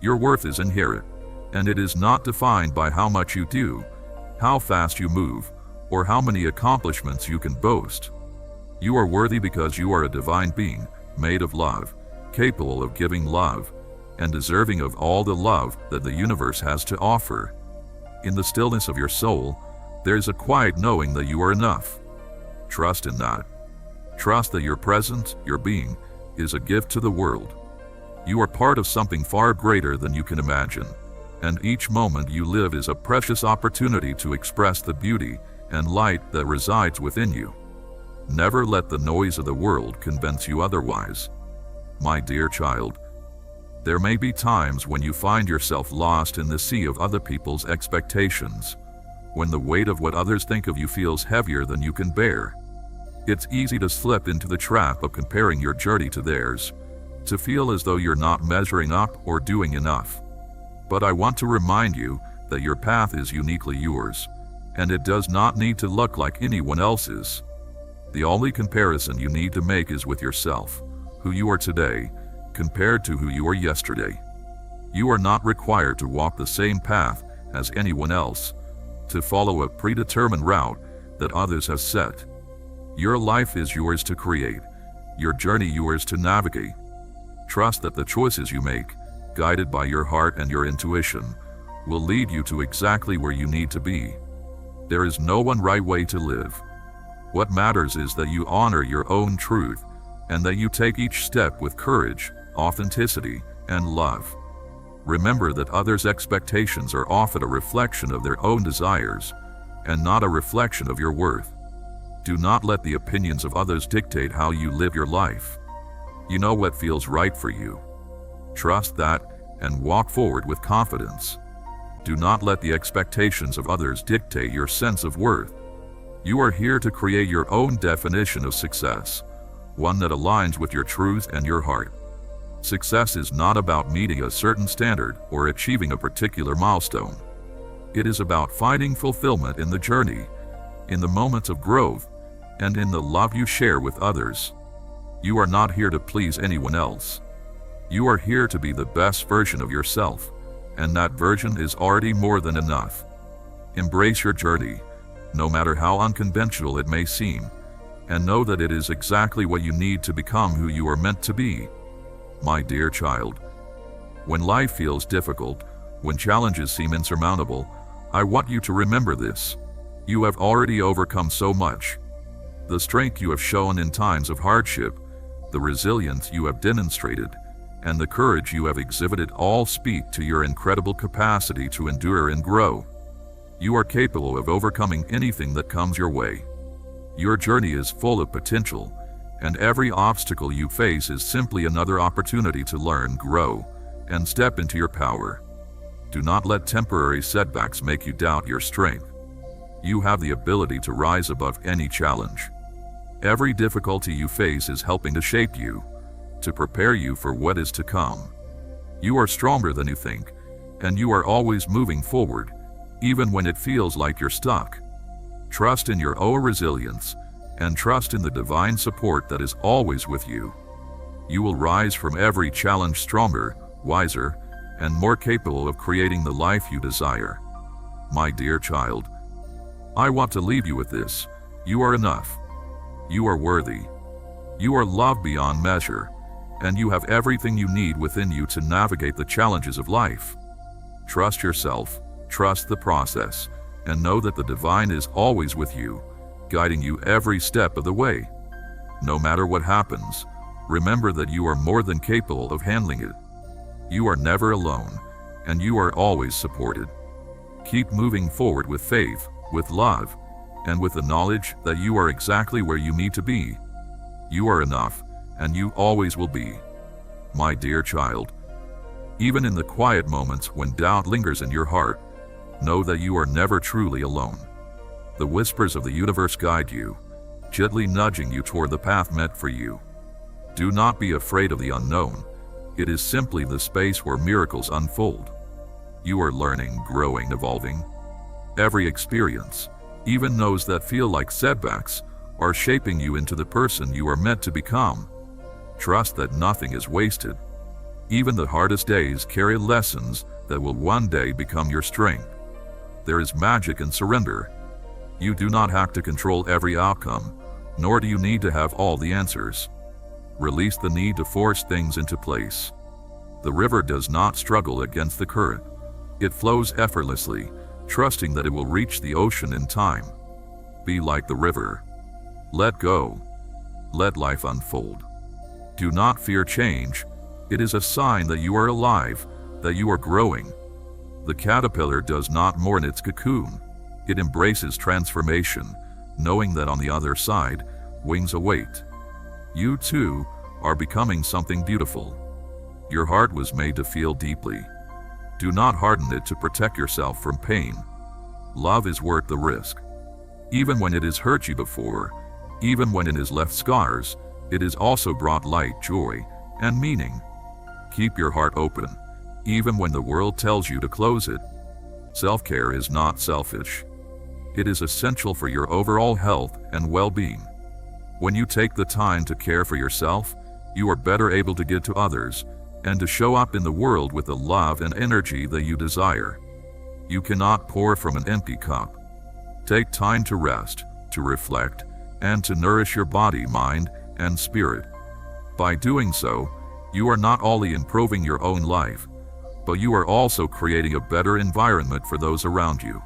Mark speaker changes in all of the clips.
Speaker 1: Your worth is inherent, and it is not defined by how much you do, how fast you move, or how many accomplishments you can boast. You are worthy because you are a divine being, made of love, capable of giving love, and deserving of all the love that the universe has to offer. In the stillness of your soul, there is a quiet knowing that you are enough. Trust in that. Trust that your presence, your being, is a gift to the world. You are part of something far greater than you can imagine, and each moment you live is a precious opportunity to express the beauty and light that resides within you. Never let the noise of the world convince you otherwise. My dear child, there may be times when you find yourself lost in the sea of other people's expectations, when the weight of what others think of you feels heavier than you can bear. It's easy to slip into the trap of comparing your journey to theirs, to feel as though you're not measuring up or doing enough. But I want to remind you that your path is uniquely yours, and it does not need to look like anyone else's. The only comparison you need to make is with yourself, who you are today, compared to who you were yesterday. You are not required to walk the same path as anyone else, to follow a predetermined route that others have set. Your life is yours to create, your journey yours to navigate. Trust that the choices you make, guided by your heart and your intuition, will lead you to exactly where you need to be. There is no one right way to live. What matters is that you honor your own truth, and that you take each step with courage, authenticity, and love. Remember that others' expectations are often a reflection of their own desires, and not a reflection of your worth. Do not let the opinions of others dictate how you live your life. You know what feels right for you. Trust that, and walk forward with confidence. Do not let the expectations of others dictate your sense of worth. You are here to create your own definition of success, one that aligns with your truth and your heart. Success is not about meeting a certain standard or achieving a particular milestone. It is about finding fulfillment in the journey, in the moments of growth, and in the love you share with others. You are not here to please anyone else. You are here to be the best version of yourself, and that version is already more than enough. Embrace your journey, no matter how unconventional it may seem, and know that it is exactly what you need to become who you are meant to be. My dear child, when life feels difficult, when challenges seem insurmountable, I want you to remember this. You have already overcome so much. The strength you have shown in times of hardship, the resilience you have demonstrated, and the courage you have exhibited all speak to your incredible capacity to endure and grow. You are capable of overcoming anything that comes your way. Your journey is full of potential, and every obstacle you face is simply another opportunity to learn, grow, and step into your power. Do not let temporary setbacks make you doubt your strength. You have the ability to rise above any challenge. Every difficulty you face is helping to shape you, to prepare you for what is to come. You are stronger than you think, and you are always moving forward, even when it feels like you're stuck. Trust in your own resilience, and trust in the divine support that is always with you. You will rise from every challenge stronger, wiser, and more capable of creating the life you desire. My dear child, I want to leave you with this. You are enough. You are worthy. You are loved beyond measure, and you have everything you need within you to navigate the challenges of life. Trust yourself, trust the process, and know that the divine is always with you, guiding you every step of the way. No matter what happens, remember that you are more than capable of handling it. You are never alone, and you are always supported. Keep moving forward with faith, with love, and with the knowledge that you are exactly where you need to be. You are enough, and you always will be. My dear child, even in the quiet moments when doubt lingers in your heart, know that you are never truly alone. The whispers of the universe guide you, gently nudging you toward the path meant for you. Do not be afraid of the unknown. It is simply the space where miracles unfold. You are learning, growing, evolving. Every experience, even those that feel like setbacks, are shaping you into the person you are meant to become. Trust that nothing is wasted. Even the hardest days carry lessons that will one day become your strength. There is magic in surrender. You do not have to control every outcome, nor do you need to have all the answers. Release the need to force things into place. The river does not struggle against the current. It flows effortlessly, trusting that it will reach the ocean in time. Be like the river. Let go. Let life unfold. Do not fear change. It is a sign that you are alive, that you are growing. The caterpillar does not mourn its cocoon. It embraces transformation, knowing that on the other side, wings await. You too are becoming something beautiful. Your heart was made to feel deeply. Do not harden it to protect yourself from pain. Love is worth the risk. Even when it has hurt you before, even when it has left scars, it has also brought light, joy, and meaning. Keep your heart open, even when the world tells you to close it. Self-care is not selfish. It is essential for your overall health and well-being. When you take the time to care for yourself, you are better able to give to others and to show up in the world with the love and energy that you desire. You cannot pour from an empty cup. Take time to rest, to reflect, and to nourish your body, mind, and spirit. By doing so, you are not only improving your own life, but you are also creating a better environment for those around you.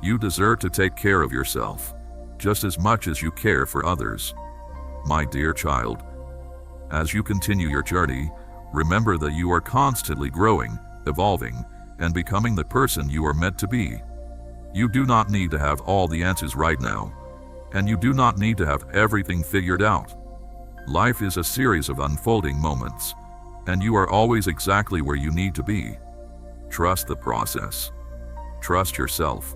Speaker 1: You deserve to take care of yourself, just as much as you care for others. My dear child, as you continue your journey, remember that you are constantly growing, evolving, and becoming the person you are meant to be. You do not need to have all the answers right now, and you do not need to have everything figured out. Life is a series of unfolding moments, and you are always exactly where you need to be. Trust the process. Trust yourself.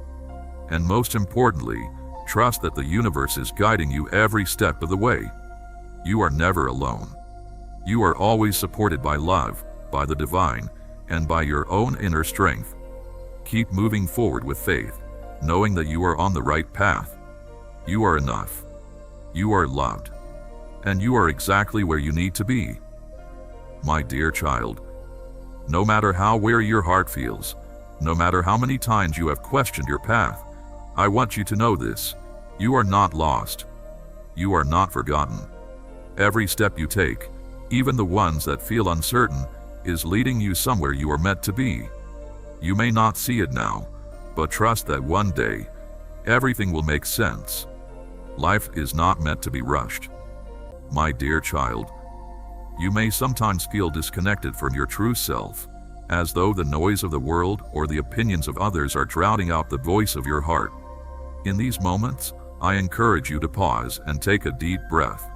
Speaker 1: And most importantly, trust that the universe is guiding you every step of the way. You are never alone. You are always supported by love, by the divine, and by your own inner strength. Keep moving forward with faith, knowing that you are on the right path. You are enough. You are loved. And you are exactly where you need to be. My dear child, no matter how weary your heart feels, no matter how many times you have questioned your path, I want you to know this: you are not lost. You are not forgotten. Every step you take, even the ones that feel uncertain, is leading you somewhere you are meant to be. You may not see it now, but trust that one day, everything will make sense. Life is not meant to be rushed. My dear child, you may sometimes feel disconnected from your true self, as though the noise of the world or the opinions of others are drowning out the voice of your heart. In these moments, I encourage you to pause and take a deep breath.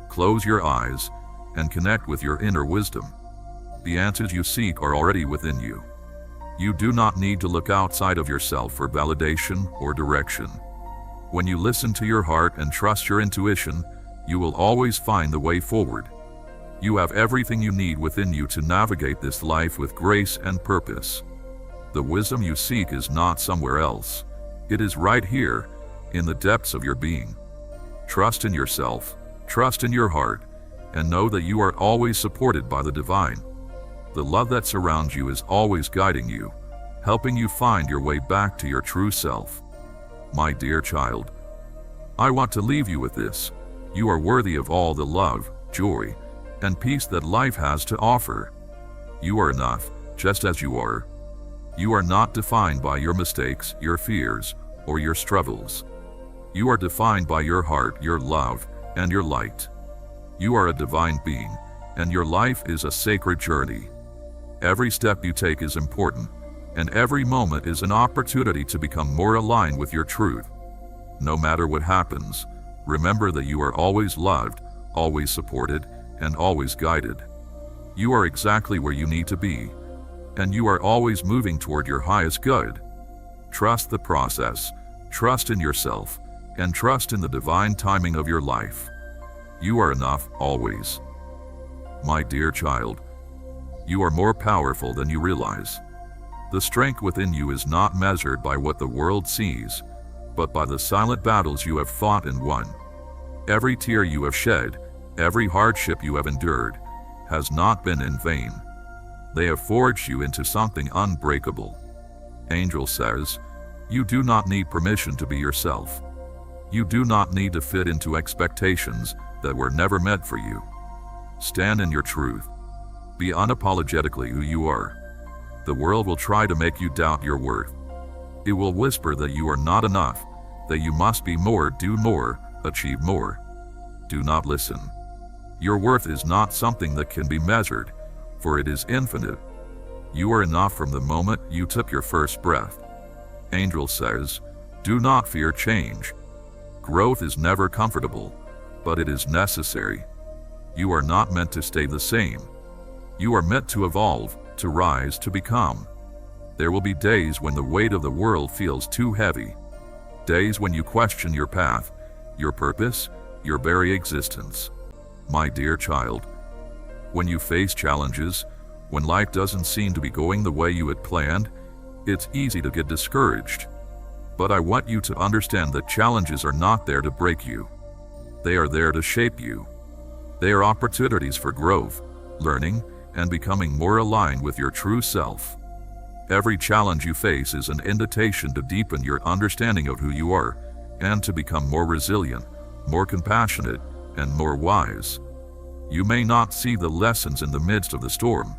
Speaker 1: Close your eyes and connect with your inner wisdom. The answers you seek are already within you. You do not need to look outside of yourself for validation or direction. When you listen to your heart and trust your intuition, you will always find the way forward. You have everything you need within you to navigate this life with grace and purpose. The wisdom you seek is not somewhere else. It is right here, in the depths of your being. Trust in yourself, trust in your heart, and know that you are always supported by the divine. The love that surrounds you is always guiding you, helping you find your way back to your true self. My dear child, I want to leave you with this: you are worthy of all the love, joy, and peace that life has to offer. You are enough, just as you are. You are not defined by your mistakes, your fears, or your struggles. You are defined by your heart, your love, and your light. You are a divine being, and your life is a sacred journey. Every step you take is important, and every moment is an opportunity to become more aligned with your truth. No matter what happens, remember that you are always loved, always supported, and always guided. You are exactly where you need to be, and you are always moving toward your highest good. Trust the process, trust in yourself, and trust in the divine timing of your life. You are enough, always. My dear child, you are more powerful than you realize. The strength within you is not measured by what the world sees, but by the silent battles you have fought and won. Every tear you have shed, every hardship you have endured, has not been in vain. They have forged you into something unbreakable. Angel says, you do not need permission to be yourself. You do not need to fit into expectations that were never meant for you. Stand in your truth. Be unapologetically who you are. The world will try to make you doubt your worth. It will whisper that you are not enough, that you must be more, do more, achieve more. Do not listen. Your worth is not something that can be measured, for it is infinite. You are enough from the moment you took your first breath. Angel says, do not fear change. Growth is never comfortable, but it is necessary. You are not meant to stay the same. You are meant to evolve, to rise, to become. There will be days when the weight of the world feels too heavy. Days when you question your path, your purpose, your very existence. My dear child, when you face challenges, when life doesn't seem to be going the way you had planned, it's easy to get discouraged. But I want you to understand that challenges are not there to break you. They are there to shape you. They are opportunities for growth, learning, and becoming more aligned with your true self. Every challenge you face is an invitation to deepen your understanding of who you are and to become more resilient, more compassionate, and more wise. You may not see the lessons in the midst of the storm,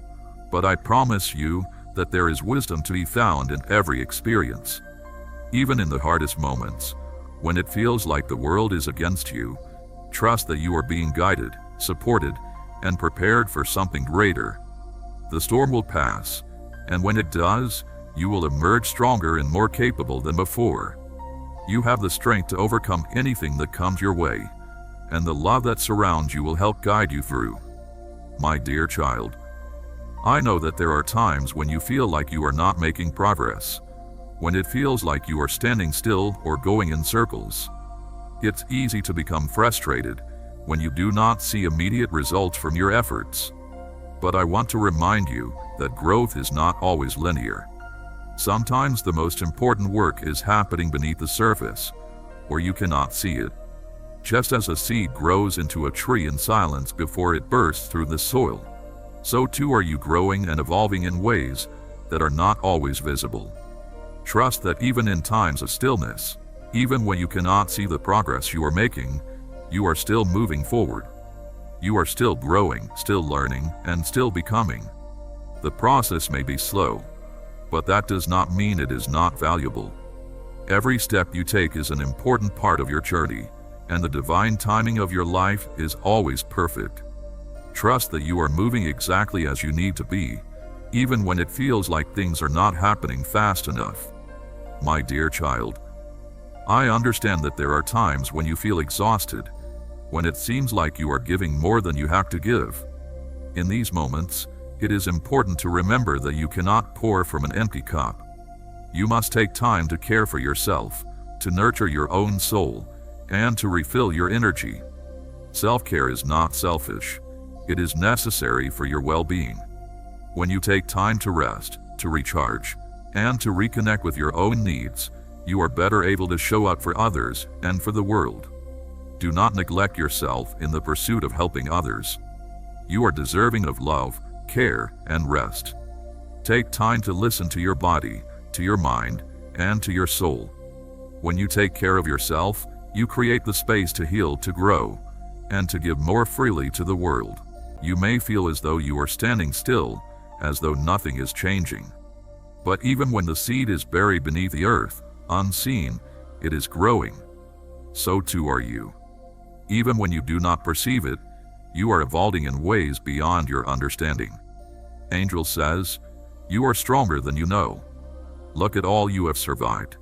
Speaker 1: but I promise you that there is wisdom to be found in every experience. Even in the hardest moments, when it feels like the world is against you, trust that you are being guided, supported, and prepared for something greater. The storm will pass, and when it does, you will emerge stronger and more capable than before. You have the strength to overcome anything that comes your way, and the love that surrounds you will help guide you through. My dear child, I know that there are times when you feel like you are not making progress, when it feels like you are standing still or going in circles. It's easy to become frustrated when you do not see immediate results from your efforts. But I want to remind you that growth is not always linear. Sometimes the most important work is happening beneath the surface, where you cannot see it. Just as a seed grows into a tree in silence before it bursts through the soil, so too are you growing and evolving in ways that are not always visible. Trust that even in times of stillness, even when you cannot see the progress you are making, you are still moving forward. You are still growing, still learning, and still becoming. The process may be slow, but that does not mean it is not valuable. Every step you take is an important part of your journey, and the divine timing of your life is always perfect. Trust that you are moving exactly as you need to be, even when it feels like things are not happening fast enough. My dear child, I understand that there are times when you feel exhausted, when it seems like you are giving more than you have to give. In these moments, it is important to remember that you cannot pour from an empty cup. You must take time to care for yourself, to nurture your own soul, and to refill your energy. Self-care is not selfish. It is necessary for your well-being. When you take time to rest, to recharge, and to reconnect with your own needs, you are better able to show up for others and for the world. Do not neglect yourself in the pursuit of helping others. You are deserving of love, care, and rest. Take time to listen to your body, to your mind, and to your soul. When you take care of yourself, you create the space to heal, to grow, and to give more freely to the world. You may feel as though you are standing still, as though nothing is changing. But even when the seed is buried beneath the earth, unseen, it is growing. So too are you. Even when you do not perceive it, you are evolving in ways beyond your understanding. Angel says, you are stronger than you know. Look at all you have survived.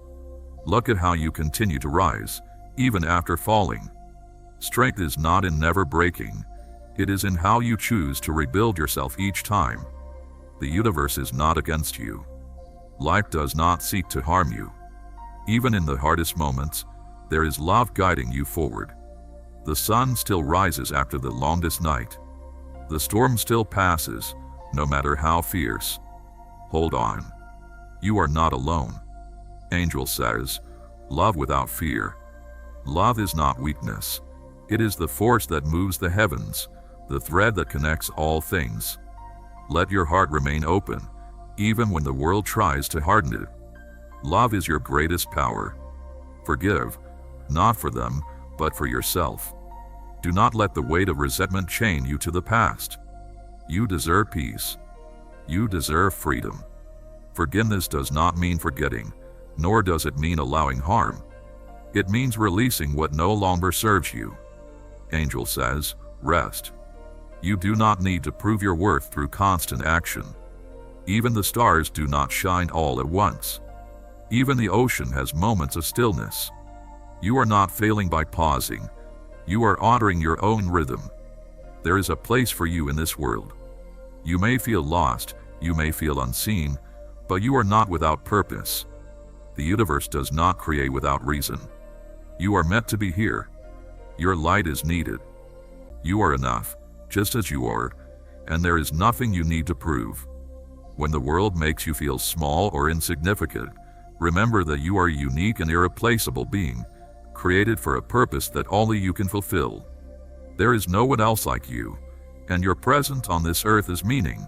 Speaker 1: Look at how you continue to rise, even after falling. Strength is not in never breaking. It is in how you choose to rebuild yourself each time. The universe is not against you. Life does not seek to harm you. Even in the hardest moments, there is love guiding you forward. The sun still rises after the longest night. The storm still passes, no matter how fierce. Hold on. You are not alone. Angel says, love without fear. Love is not weakness. It is the force that moves the heavens, the thread that connects all things. Let your heart remain open, even when the world tries to harden it. Love is your greatest power. Forgive, not for them, but for yourself. Do not let the weight of resentment chain you to the past. You deserve peace. You deserve freedom. Forgiveness does not mean forgetting, nor does it mean allowing harm. It means releasing what no longer serves you. Angel says, rest. You do not need to prove your worth through constant action. Even the stars do not shine all at once. Even the ocean has moments of stillness. You are not failing by pausing. You are honoring your own rhythm. There is a place for you in this world. You may feel lost, you may feel unseen, but you are not without purpose. The universe does not create without reason. You are meant to be here. Your light is needed. You are enough, just as you are, and there is nothing you need to prove. When the world makes you feel small or insignificant, remember that you are a unique and irreplaceable being, created for a purpose that only you can fulfill. There is no one else like you, and your presence on this earth is meaning.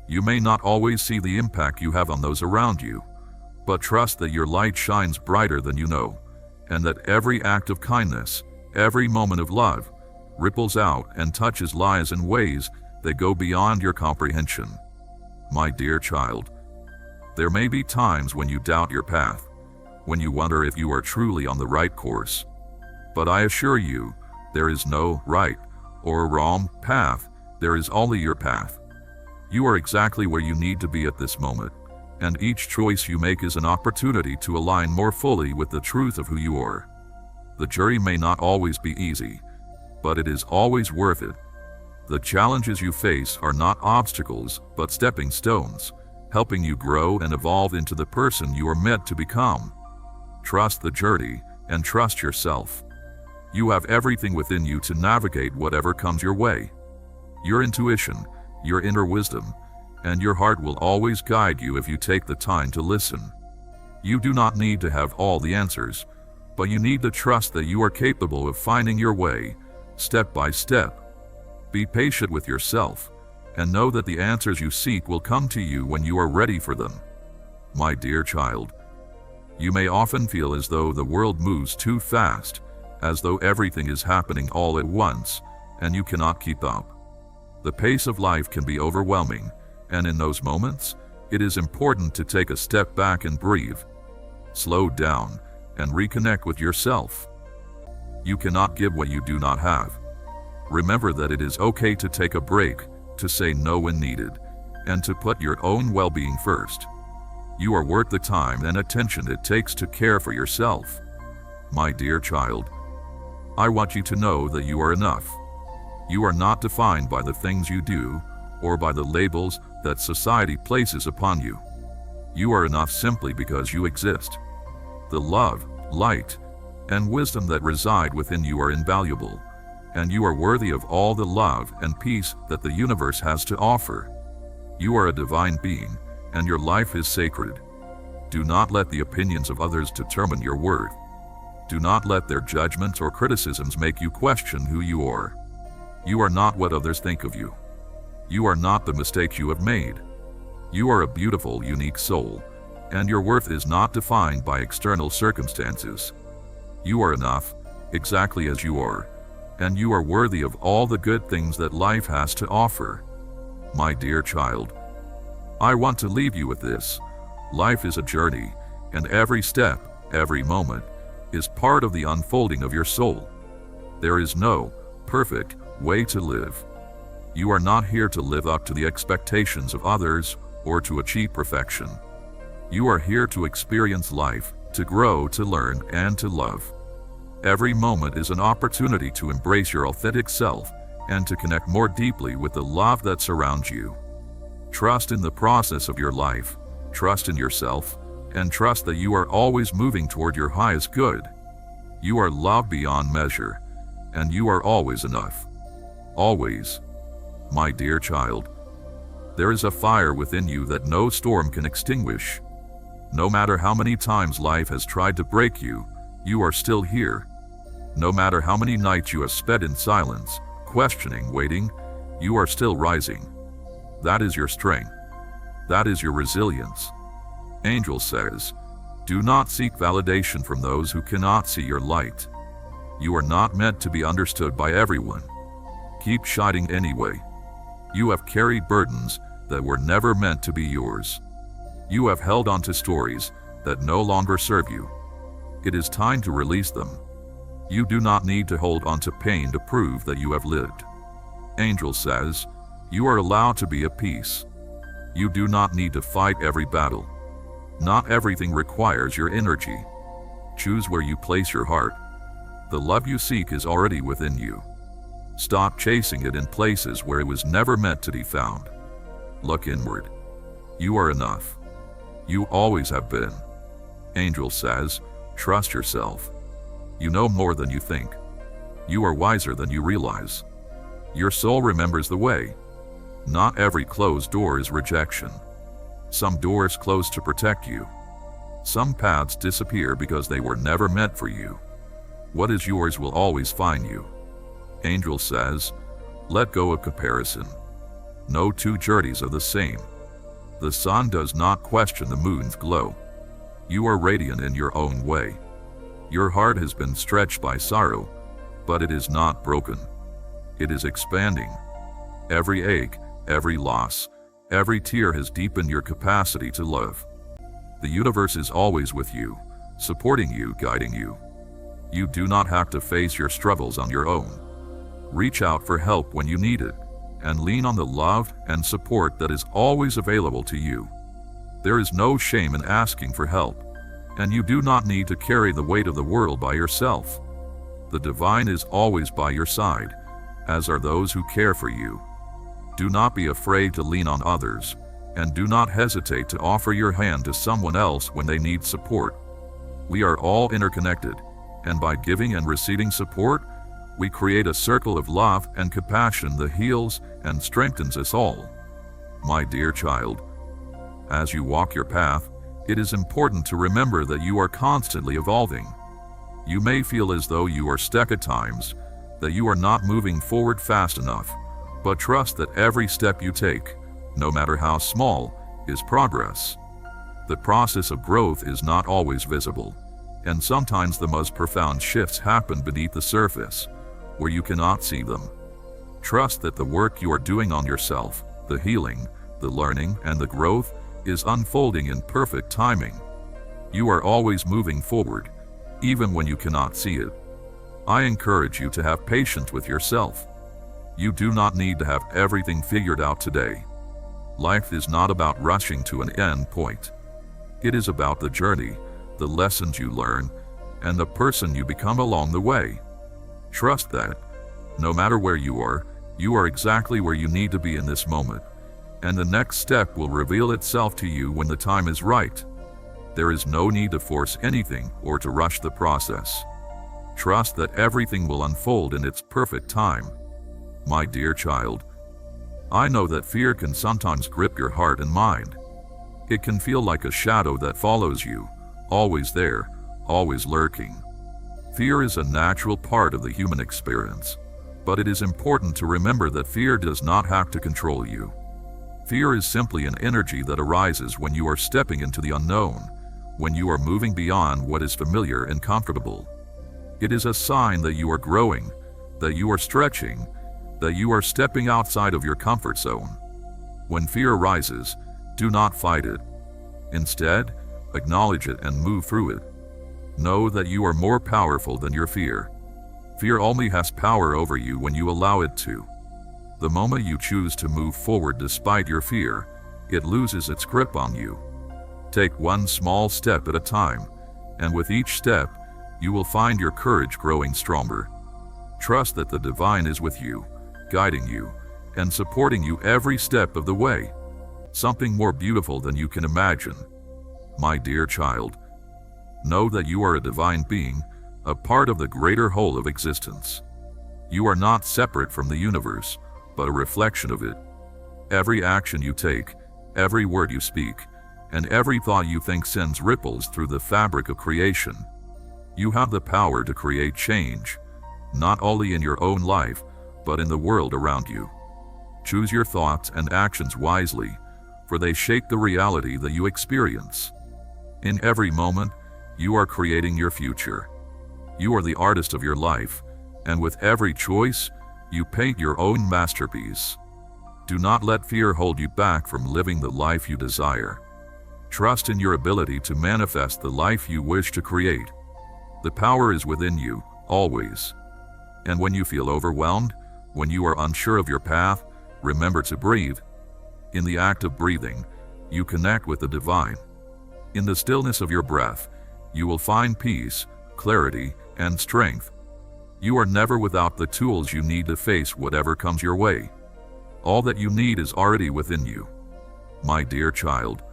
Speaker 1: You may not always see the impact you have on those around you, but trust that your light shines brighter than you know, and that every act of kindness, every moment of love, ripples out and touches lives in ways that go beyond your comprehension. My dear child, there may be times when you doubt your path, when you wonder if you are truly on the right course. But I assure you, there is no right or wrong path, there is only your path. You are exactly where you need to be at this moment, and each choice you make is an opportunity to align more fully with the truth of who you are. The journey may not always be easy, but it is always worth it. The challenges you face are not obstacles, but stepping stones, helping you grow and evolve into the person you are meant to become. Trust the journey and trust yourself. You have everything within you to navigate whatever comes your way. Your intuition, your inner wisdom, and your heart will always guide you if you take the time to listen. You do not need to have all the answers, but you need to trust that you are capable of finding your way, step by step. Be patient with yourself, and know that the answers you seek will come to you when you are ready for them. My dear child, you may often feel as though the world moves too fast, as though everything is happening all at once, and you cannot keep up. The pace of life can be overwhelming, and in those moments, it is important to take a step back and breathe. Slow down and reconnect with yourself. You cannot give what you do not have. Remember that it is okay to take a break, to say no when needed, and to put your own well-being first. You are worth the time and attention it takes to care for yourself. My dear child, I want you to know that you are enough. You are not defined by the things you do or by the labels that society places upon you. You are enough simply because you exist. The love, light, and wisdom that reside within you are invaluable, and you are worthy of all the love and peace that the universe has to offer. You are a divine being, and your life is sacred. Do not let the opinions of others determine your worth. Do not let their judgments or criticisms make you question who you are. You are not what others think of you. You are not the mistakes you have made. You are a beautiful, unique soul, and your worth is not defined by external circumstances. You are enough, exactly as you are, and you are worthy of all the good things that life has to offer. My dear child, I want to leave you with this. Life is a journey, and every step, every moment, is part of the unfolding of your soul. There is no perfect way to live. You are not here to live up to the expectations of others or to achieve perfection. You are here to experience life, to grow, to learn, and to love. Every moment is an opportunity to embrace your authentic self and to connect more deeply with the love that surrounds you. Trust in the process of your life, trust in yourself, and trust that you are always moving toward your highest good. You are loved beyond measure, and you are always enough. Always. My dear child, there is a fire within you that no storm can extinguish. No matter how many times life has tried to break you, you are still here. No matter how many nights you have spent in silence, questioning, waiting, you are still rising. That is your strength. That is your resilience. Angel says, do not seek validation from those who cannot see your light. You are not meant to be understood by everyone. Keep shining anyway. You have carried burdens that were never meant to be yours. You have held on to stories that no longer serve you. It is time to release them. You do not need to hold on to pain to prove that you have lived. Angel says, you are allowed to be at peace. You do not need to fight every battle. Not everything requires your energy. Choose where you place your heart. The love you seek is already within you. Stop chasing it in places where it was never meant to be found. Look inward. You are enough. You always have been. Angel says, trust yourself. You know more than you think. You are wiser than you realize. Your soul remembers the way. Not every closed door is rejection. Some doors close to protect you. Some paths disappear because they were never meant for you. What is yours will always find you. Angel says, let go of comparison. No two journeys are the same. The sun does not question the moon's glow. You are radiant in your own way. Your heart has been stretched by sorrow, but it is not broken. It is expanding. Every ache, every loss, every tear has deepened your capacity to love. The universe is always with you, supporting you, guiding you. You do not have to face your struggles on your own. Reach out for help when you need it, and lean on the love and support that is always available to you. There is no shame in asking for help, and you do not need to carry the weight of the world by yourself. The divine is always by your side, as are those who care for you. Do not be afraid to lean on others, and do not hesitate to offer your hand to someone else when they need support. We are all interconnected, and by giving and receiving support, we create a circle of love and compassion that heals and strengthens us all. My dear child, as you walk your path, it is important to remember that you are constantly evolving. You may feel as though you are stuck at times, that you are not moving forward fast enough, but trust that every step you take, no matter how small, is progress. The process of growth is not always visible, and sometimes the most profound shifts happen beneath the surface, where you cannot see them. Trust that the work you are doing on yourself, the healing, the learning, and the growth is unfolding in perfect timing. You are always moving forward, even when you cannot see it. I encourage you to have patience with yourself. You do not need to have everything figured out today. Life is not about rushing to an end point. It is about the journey, the lessons you learn, and the person you become along the way. Trust that, no matter where you are exactly where you need to be in this moment, and the next step will reveal itself to you when the time is right. There is no need to force anything or to rush the process. Trust that everything will unfold in its perfect time. My dear child, I know that fear can sometimes grip your heart and mind. It can feel like a shadow that follows you, always there, always lurking. Fear is a natural part of the human experience, but it is important to remember that fear does not have to control you. Fear is simply an energy that arises when you are stepping into the unknown, when you are moving beyond what is familiar and comfortable. It is a sign that you are growing, that you are stretching, that you are stepping outside of your comfort zone. When fear arises, do not fight it. Instead, acknowledge it and move through it. Know that you are more powerful than your fear. Fear only has power over you when you allow it to. The moment you choose to move forward despite your fear, it loses its grip on you. Take one small step at a time, and with each step, you will find your courage growing stronger. Trust that the divine is with you, guiding you, and supporting you every step of the way. Something more beautiful than you can imagine. My dear child, know that you are a divine being, a part of the greater whole of existence. You are not separate from the universe, but a reflection of it. Every action you take, every word you speak, and every thought you think sends ripples through the fabric of creation. You have the power to create change, not only in your own life, but in the world around you. Choose your thoughts and actions wisely, for they shape the reality that you experience. In every moment, you are creating your future. You are the artist of your life, and with every choice, you paint your own masterpiece. Do not let fear hold you back from living the life you desire. Trust in your ability to manifest the life you wish to create. The power is within you, always. And when you feel overwhelmed, when you are unsure of your path, remember to breathe. In the act of breathing, you connect with the divine. In the stillness of your breath, you will find peace, clarity, and strength. You are never without the tools you need to face whatever comes your way. All that you need is already within you. My dear child,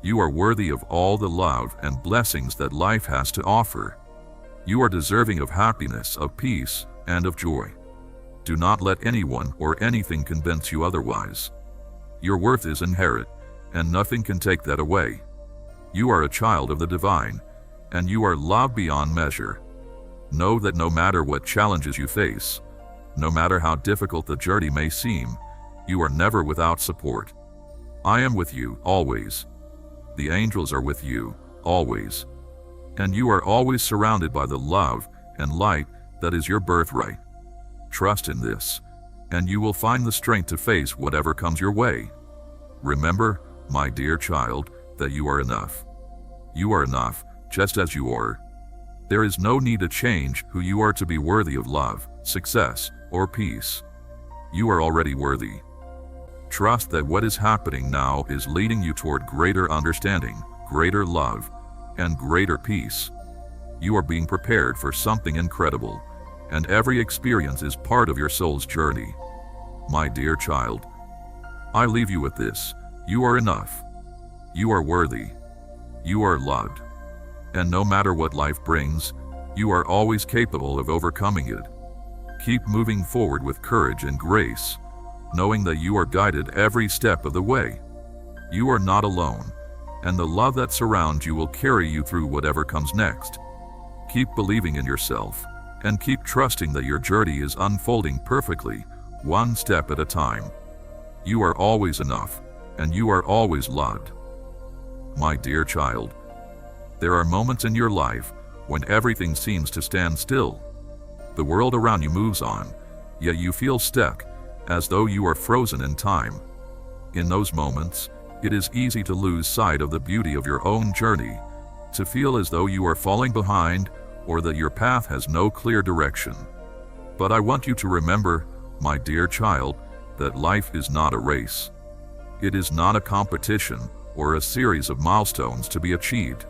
Speaker 1: you are worthy of all the love and blessings that life has to offer. You are deserving of happiness, of peace, and of joy. Do not let anyone or anything convince you otherwise. Your worth is inherent, and nothing can take that away. You are a child of the divine, and you are loved beyond measure. Know that no matter what challenges you face, no matter how difficult the journey may seem, you are never without support. I am with you, always. The angels are with you, always. And you are always surrounded by the love and light that is your birthright. Trust in this, and you will find the strength to face whatever comes your way. Remember, my dear child, that you are enough. You are enough, just as you are. There is no need to change who you are to be worthy of love, success, or peace. You are already worthy. Trust that what is happening now is leading you toward greater understanding, greater love, and greater peace. You are being prepared for something incredible, and every experience is part of your soul's journey. My dear child, I leave you with this: you are enough. You are worthy. You are loved. And no matter what life brings, you are always capable of overcoming it. Keep moving forward with courage and grace, knowing that you are guided every step of the way. You are not alone, and the love that surrounds you will carry you through whatever comes next. Keep believing in yourself, and keep trusting that your journey is unfolding perfectly, one step at a time. You are always enough, and you are always loved. My dear child, there are moments in your life when everything seems to stand still. The world around you moves on, yet you feel stuck, as though you are frozen in time. In those moments, it is easy to lose sight of the beauty of your own journey, to feel as though you are falling behind or that your path has no clear direction. But I want you to remember, my dear child, that life is not a race. It is not a competition or a series of milestones to be achieved.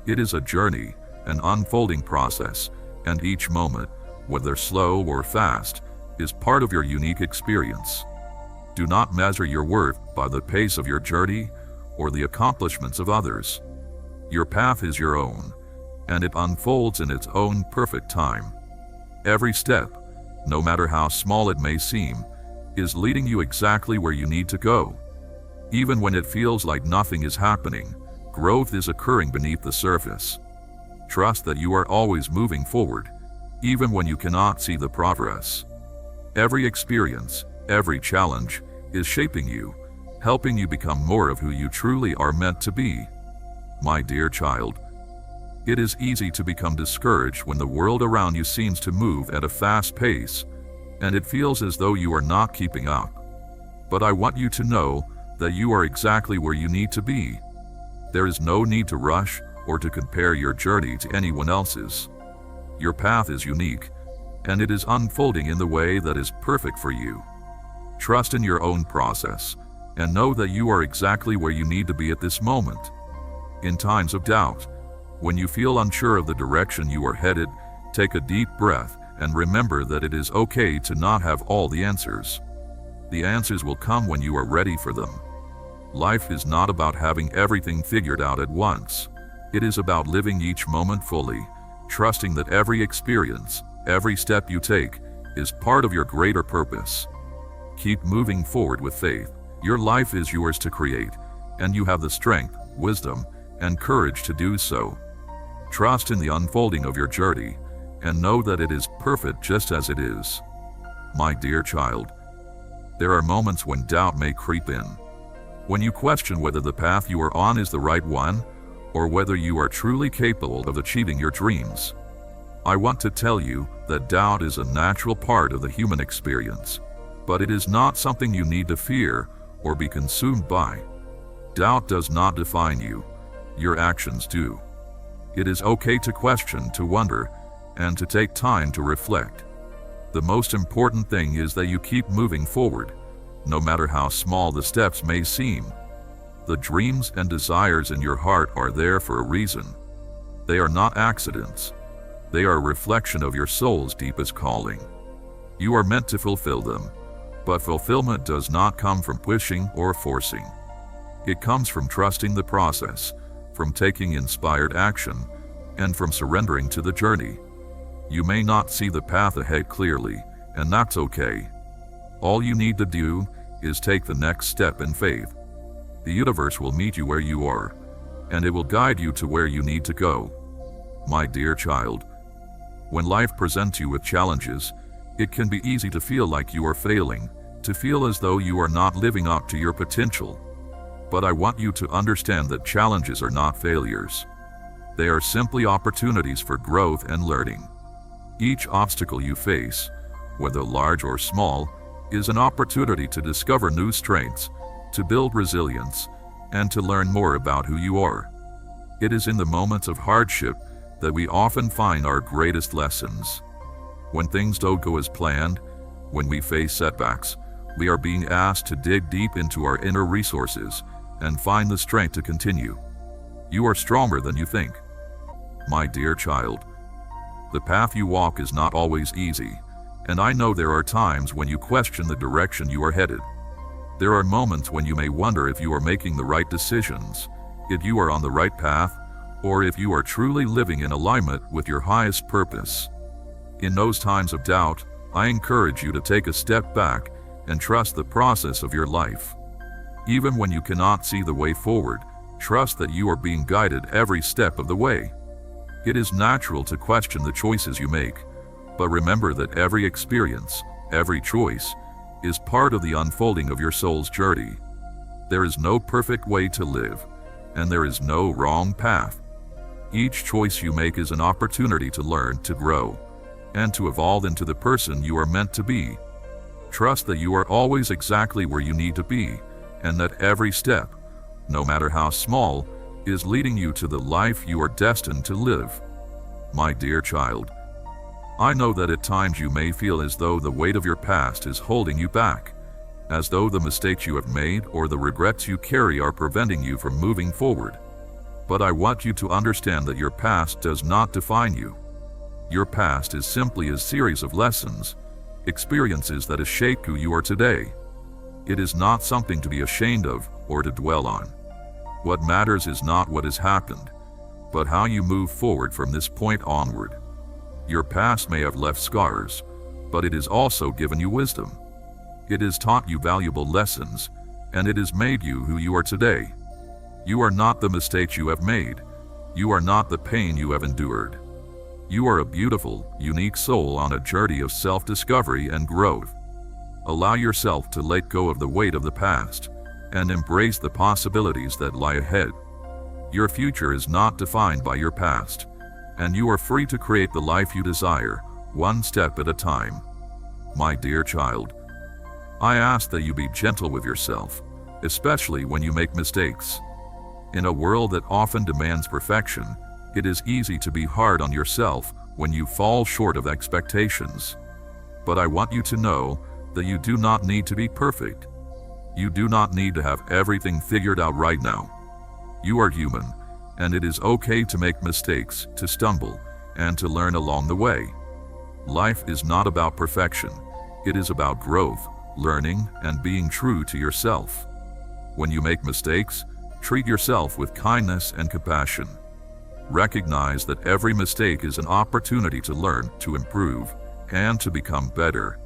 Speaker 1: It is a journey, an unfolding process, and each moment, whether slow or fast, is part of your unique experience. Do not measure your worth by the pace of your journey or the accomplishments of others. Your path is your own, and it unfolds in its own perfect time. Every step, no matter how small it may seem, is leading you exactly where you need to go. Even when it feels like nothing is happening, growth is occurring beneath the surface. Trust that you are always moving forward, even when you cannot see the progress. Every experience, every challenge, is shaping you, helping you become more of who you truly are meant to be. My dear child, it is easy to become discouraged when the world around you seems to move at a fast pace, and it feels as though you are not keeping up. But I want you to know that you are exactly where you need to be. There is no need to rush or to compare your journey to anyone else's. Your path is unique, and it is unfolding in the way that is perfect for you. Trust in your own process, and know that you are exactly where you need to be at this moment. In times of doubt, when you feel unsure of the direction you are headed, take a deep breath and remember that it is okay to not have all the answers. The answers will come when you are ready for them. Life is not about having everything figured out at once. It is about living each moment fully, trusting that every experience, every step you take, is part of your greater purpose. Keep moving forward with faith. Your life is yours to create, and you have the strength, wisdom, and courage to do so. Trust in the unfolding of your journey, and know that it is perfect just as it is. My dear child, There are moments when doubt may creep in. When you question whether the path you are on is the right one, or whether you are truly capable of achieving your dreams. I want to tell you that doubt is a natural part of the human experience, but it is not something you need to fear or be consumed by. Doubt does not define you. Your actions do. It is okay to question, to wonder, and to take time to reflect. The most important thing is that you keep moving forward, no matter how small the steps may seem. The dreams and desires in your heart are there for a reason. They are not accidents. They are a reflection of your soul's deepest calling. You are meant to fulfill them, but fulfillment does not come from pushing or forcing. It comes from trusting the process, from taking inspired action, and from surrendering to the journey. You may not see the path ahead clearly, and that's okay. All you need to do is take the next step in faith. The universe will meet you where you are, and it will guide you to where you need to go. My dear child, when life presents you with challenges, it can be easy to feel like you are failing, to feel as though you are not living up to your potential. But I want you to understand that challenges are not failures. They are simply opportunities for growth and learning. Each obstacle you face, whether large or small, is an opportunity to discover new strengths, to build resilience, and to learn more about who you are. It is in the moments of hardship that we often find our greatest lessons. When things don't go as planned, when we face setbacks, we are being asked to dig deep into our inner resources and find the strength to continue. You are stronger than you think. My dear child, the path you walk is not always easy, and I know there are times when you question the direction you are headed. There are moments when you may wonder if you are making the right decisions, if you are on the right path, or if you are truly living in alignment with your highest purpose. In those times of doubt, I encourage you to take a step back and trust the process of your life. Even when you cannot see the way forward, trust that you are being guided every step of the way. It is natural to question the choices you make, but remember that every experience, every choice, is part of the unfolding of your soul's journey. There is no perfect way to live, and there is no wrong path. Each choice you make is an opportunity to learn, to grow, and to evolve into the person you are meant to be. Trust that you are always exactly where you need to be, and that every step, no matter how small, is leading you to the life you are destined to live. My dear child, I know that at times you may feel as though the weight of your past is holding you back, as though the mistakes you have made or the regrets you carry are preventing you from moving forward. But I want you to understand that your past does not define you. Your past is simply a series of lessons, experiences that have shaped who you are today. It is not something to be ashamed of or to dwell on. What matters is not what has happened, but how you move forward from this point onward. Your past may have left scars, but it has also given you wisdom. It has taught you valuable lessons, and it has made you who you are today. You are not the mistakes you have made. You are not the pain you have endured. You are a beautiful, unique soul on a journey of self-discovery and growth. Allow yourself to let go of the weight of the past and embrace the possibilities that lie ahead. Your future is not defined by your past, and you are free to create the life you desire, one step at a time. My dear child, I ask that you be gentle with yourself, especially when you make mistakes. In a world that often demands perfection, it is easy to be hard on yourself when you fall short of expectations. But I want you to know that you do not need to be perfect. You do not need to have everything figured out right now. You are human, and it is okay to make mistakes, to stumble, and to learn along the way. Life is not about perfection. It is about growth, learning, and being true to yourself. When you make mistakes, treat yourself with kindness and compassion. Recognize that every mistake is an opportunity to learn, to improve, and to become better.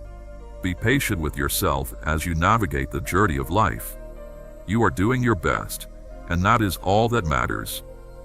Speaker 1: Be patient with yourself as you navigate the journey of life. You are doing your best, and that is all that matters.